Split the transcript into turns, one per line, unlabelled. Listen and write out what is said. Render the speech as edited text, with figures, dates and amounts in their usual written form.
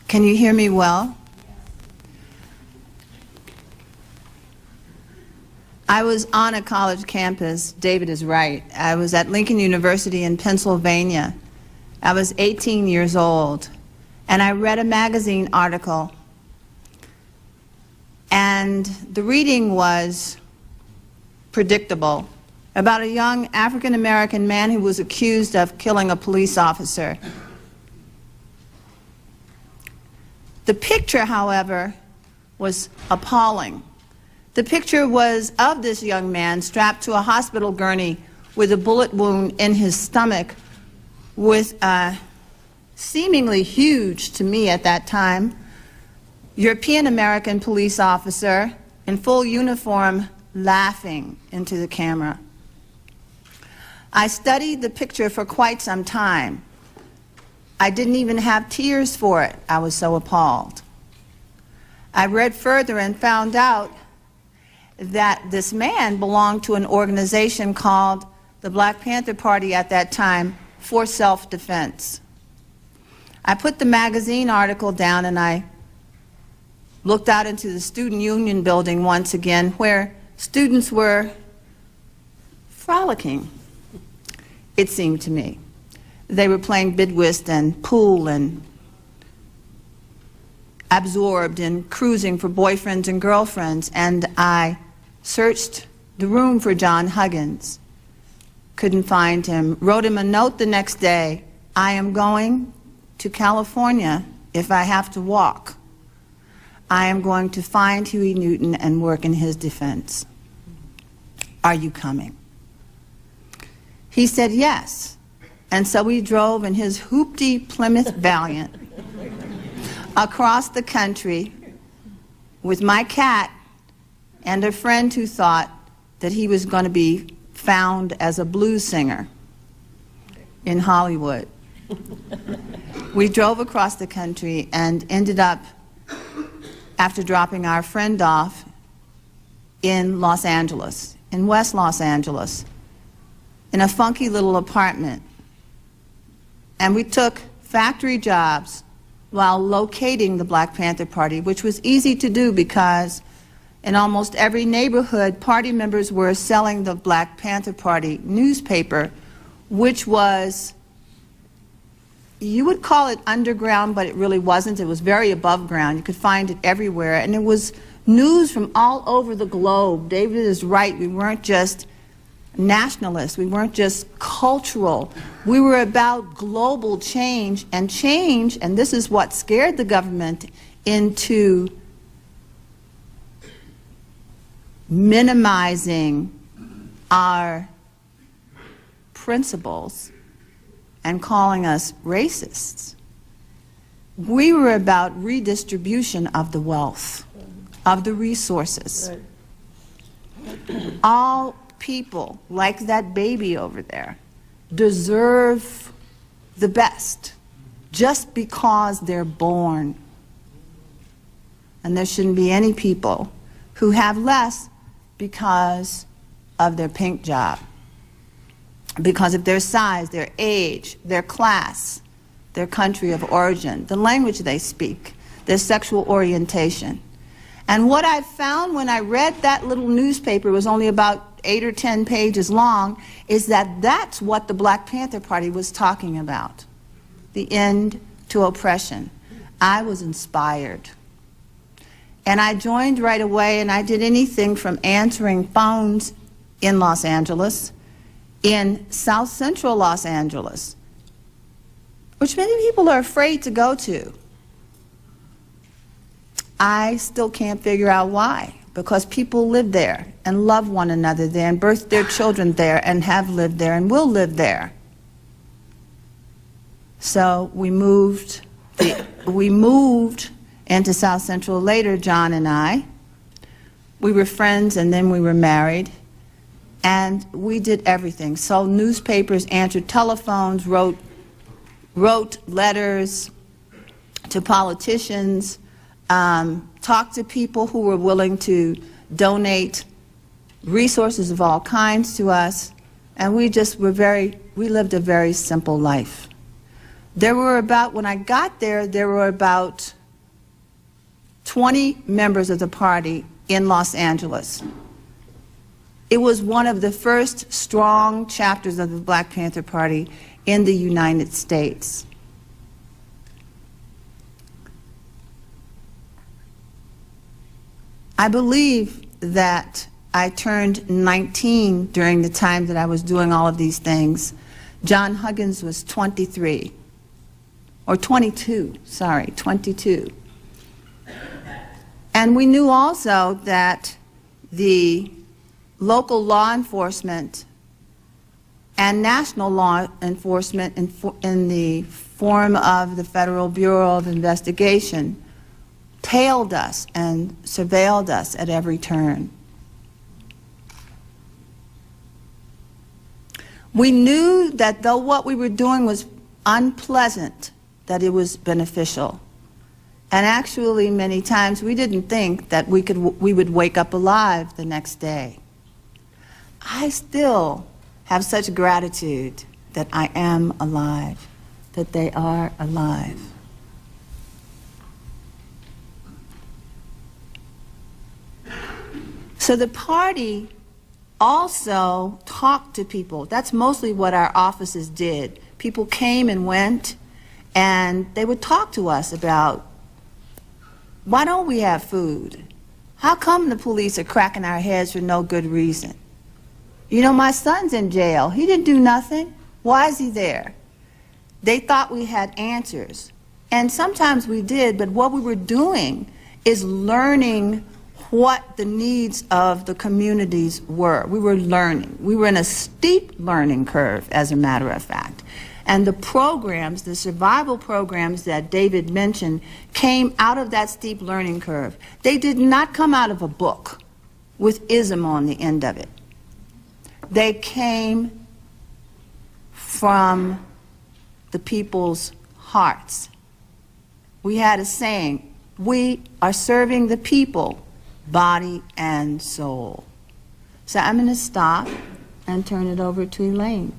Can you hear me well? I was on a college campus. David is right. I was at Lincoln University in Pennsylvania. I was 18 years old, and I read a magazine article, and the reading was predictable, about a young African-American man who was accused of killing a police officer. The picture, however, was appalling. The picture was of this young man strapped to a hospital gurney with a bullet wound in his stomach, with a seemingly huge, to me at that time, European-American police officer in full uniform laughing into the camera. I studied the picture for quite some time. I didn't even have tears for it. I was so appalled. I read further and found out that this man belonged to an organization called the Black Panther Party at that time, for self-defense. I put the magazine article down and I looked out into the student union building once again, where students were frolicking, it seemed to me. They were playing bid-whist and pool and absorbed in cruising for boyfriends and girlfriends, and I searched the room for John Huggins. Couldn't find him. Wrote him a note the next day. I am going to California if I have to walk. I am going to find Huey Newton and work in his defense. Are you coming? He said yes. And so we drove in his hoopty Plymouth Valiant across the country with my cat and a friend who thought that he was going to be found as a blues singer in Hollywood. We drove across the country and ended up, after dropping our friend off, in Los Angeles, in West Los Angeles, in a funky little apartment. And we took factory jobs while locating the Black Panther Party, which was easy to do because in almost every neighborhood, party members were selling the Black Panther Party newspaper, which was, you would call it underground, but it really wasn't. It was very above ground. You could find it everywhere. And it was news from all over the globe. David is right. We weren't just nationalists. We weren't just cultural. We were about global change, and this is what scared the government into minimizing our principles and calling us racists. We were about redistribution of the wealth, of the resources. All people, like that baby over there, deserve the best just because they're born. And there shouldn't be any people who have less because of their pink job, because of their size, their age, their class, their country of origin, the language they speak, their sexual orientation. And what I found when I read that little newspaper, it was only about 8 or 10 pages long, is that that's what the Black Panther Party was talking about, the end to oppression. I was inspired. And I joined right away, and I did anything from answering phones in Los Angeles, in South Central Los Angeles, which many people are afraid to go to. I still can't figure out why, because people live there and love one another there and birth their children there and have lived there and will live there. So we moved into South Central later, John and I. We were friends and then we were married, and we did everything. Sold newspapers, answered telephones, wrote letters to politicians, talked to people who were willing to donate resources of all kinds to us, and we lived a very simple life. There were about, when I got there, there were about 20 members of the party in Los Angeles. It was one of the first strong chapters of the Black Panther Party in the United States. I believe that I turned 19 during the time that I was doing all of these things. John Huggins was 23, or 22, sorry, 22. And we knew also that the local law enforcement and national law enforcement in the form of the Federal Bureau of Investigation tailed us and surveilled us at every turn. We knew that though what we were doing was unpleasant, that it was beneficial. And actually, many times, we didn't think that we would wake up alive the next day. I still have such gratitude that I am alive, that they are alive. So the party also talked to people. That's mostly what our offices did. People came and went, and they would talk to us about, why don't we have food? How come the police are cracking our heads for no good reason? You know, my son's in jail. He didn't do nothing. Why is he there? They thought we had answers. And sometimes we did, but what we were doing is learning what the needs of the communities were. We were learning. We were in a steep learning curve, as a matter of fact. And the programs, the survival programs that David mentioned, came out of that steep learning curve. They did not come out of a book with ism on the end of it. They came from the people's hearts. We had a saying, we are serving the people, body and soul. So I'm going to stop and turn it over to Elaine.